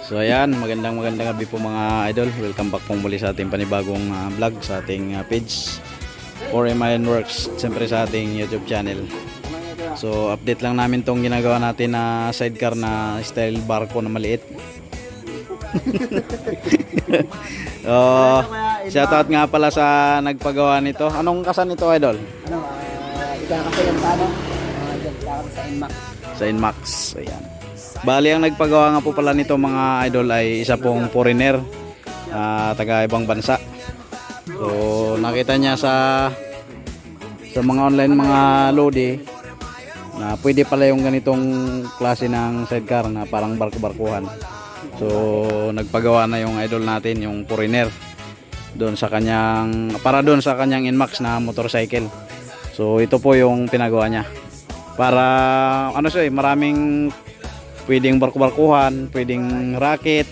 So ayan, magandang gabi po mga idol. Welcome back po muli sa ating panibagong vlog sa ating page for MIN Works, siyempre sa ating YouTube channel. So update lang namin tong ginagawa natin na sidecar na style barko na maliit. Shoutout nga pala sa nagpagawa nito. Anong kasan nito idol? Ikakasa yung paano? Sa Inmax. Sa Inmax, ayan. Bali ang nagpagawa nga po pala nito mga idol ay isa pong foreigner, taga ibang bansa. So nakita niya sa mga online mga lodi na pwede pala yung ganitong klase ng sidecar na parang barko-barkuhan. So nagpagawa na yung idol natin, yung foreigner, doon sa kanyang Inmax na motorcycle. So ito po yung pinagawa niya. Para ano siya, maraming pwedeng barko-barkuhan, pwedeng racket,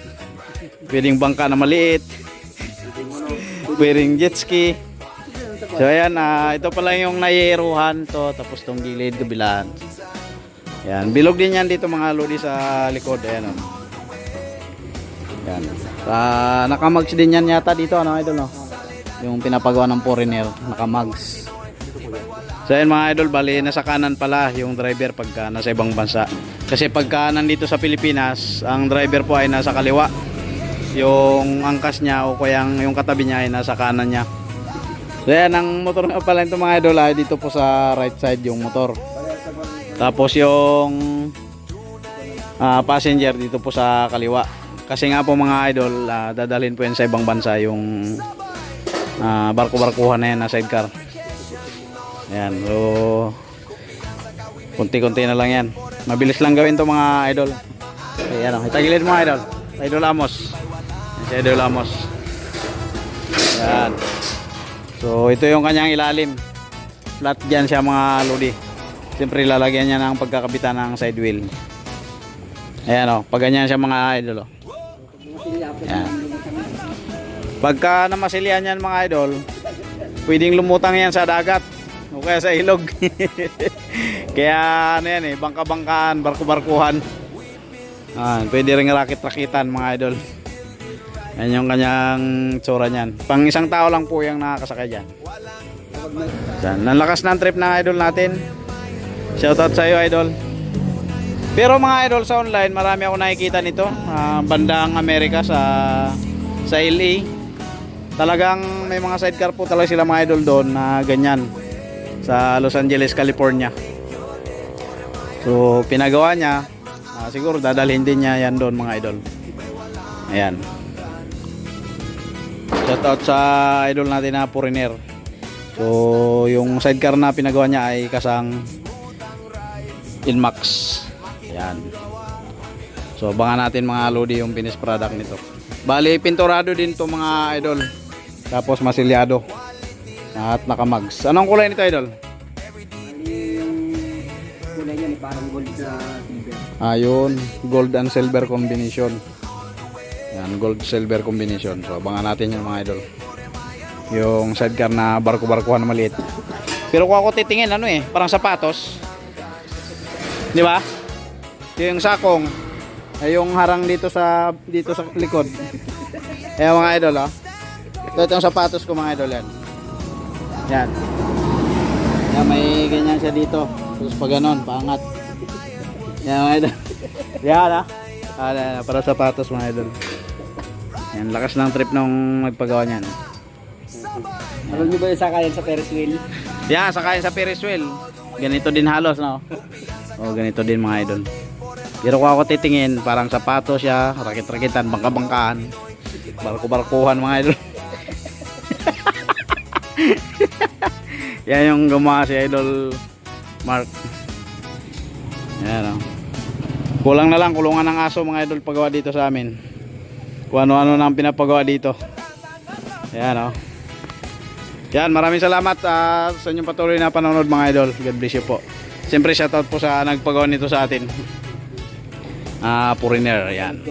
pwedeng bangka na maliit, pwedeng jet ski. So ayan, ito pala yung nayeruhan to, tapos tong gilid kabilaan. Ayan, bilog din yan dito mga lodi sa likod. Ayan, ayan. Nakamags din yan yata dito, ano idol, no? Yung pinapagawa ng foreigner, nakamags. So ayan mga idol, bali nasa kanan pala yung driver pagka nasa ibang bansa. Kasi pagka nandito sa Pilipinas, ang driver po ay nasa kaliwa. Yung angkas niya o kaya yung katabi niya ay nasa kanan niya. So ayan, ang motor nga pala ito mga idol ay dito po sa right side yung motor. Tapos yung passenger dito po sa kaliwa. Kasi nga po mga idol, dadalhin po yan sa ibang bansa yung barko-barkuhan na yan na sidecar. Ayan, so kunti-kunti na lang yan. Mabilis lang gawin to mga idol. Ayan, itagilid mo idol. Idol Amos. Ayan si Idol Amos. Ayan. So ito yung kanyang ilalim. Flat dyan siya mga lodi. Siyempre lalagyan niya ng pagkakabitan ng side wheel. Ayan o, pag ganyan siya mga idol o. Ayan. Pagka namasilian yan mga idol, pwedeng lumutang yan sa dagat o kaya sa ilog. Kaya ano yan bangka-bangkaan, barko-barkuhan. Pwede rin rakit-rakitan mga idol. Yan yung kanyang tsura niyan. Pang isang tao lang po yung nakakasakay dyan. Nalakas ng trip ng idol natin. Shoutout sa iyo idol. Pero mga idol sa online, marami ako nakikita nito, bandang Amerika sa LA. Talagang may mga sidecar po talaga sila mga idol doon na ganyan sa Los Angeles, California. So pinagawa niya, siguro dadalhin din niya yan doon mga idol. Ayan. Shoutout sa idol natin na foreigner. So yung sidecar na pinagawa niya ay kasang Inmax. Ayan. So abangan natin mga lodi yung finished product nito. Bali pinturado din to mga idol. Tapos masilyado. At nakamags. Anong kulay nito idol? Kulay niya parang gold na silver. Ayun, gold and silver combination. Yan, gold silver combination. So abangan natin yung mga idol. Yung sidecar na barko-barkuhan na maliit. Pero kung ako titingin parang sapatos. Di ba? Yung sakong ay yung harang dito sa likod. Ayan mga idol Ito yung sapatos ko mga idol yan. Yan. Yan, may ganyan siya dito. Tapos pag ganon, paangat. Yan mga idol. Yan para sapatos mga idol. Yan, lakas ng trip nung nagpagawa niyan. Alam niyo ba yung sakayan sa Ferris wheel? Yan, sakayan sa Ferris wheel. Ganito din halos, no? O, ganito din mga idol. Pero kung ako titingin, parang sapatos siya, rakit-rakitan, bangka-bangkaan, barko-barkuhan mga idol. Yan yung gumawa si Idol Mark. Yan Kulang na lang, kulungan ng aso mga idol pagawa dito sa amin. Kung ano-ano nang pinapagawa dito. Yan Yan, maraming salamat sa inyong patuloy na panonood mga idol. God bless you po. Siyempre shoutout po sa nagpagawa nito sa atin. Foreigner, yan.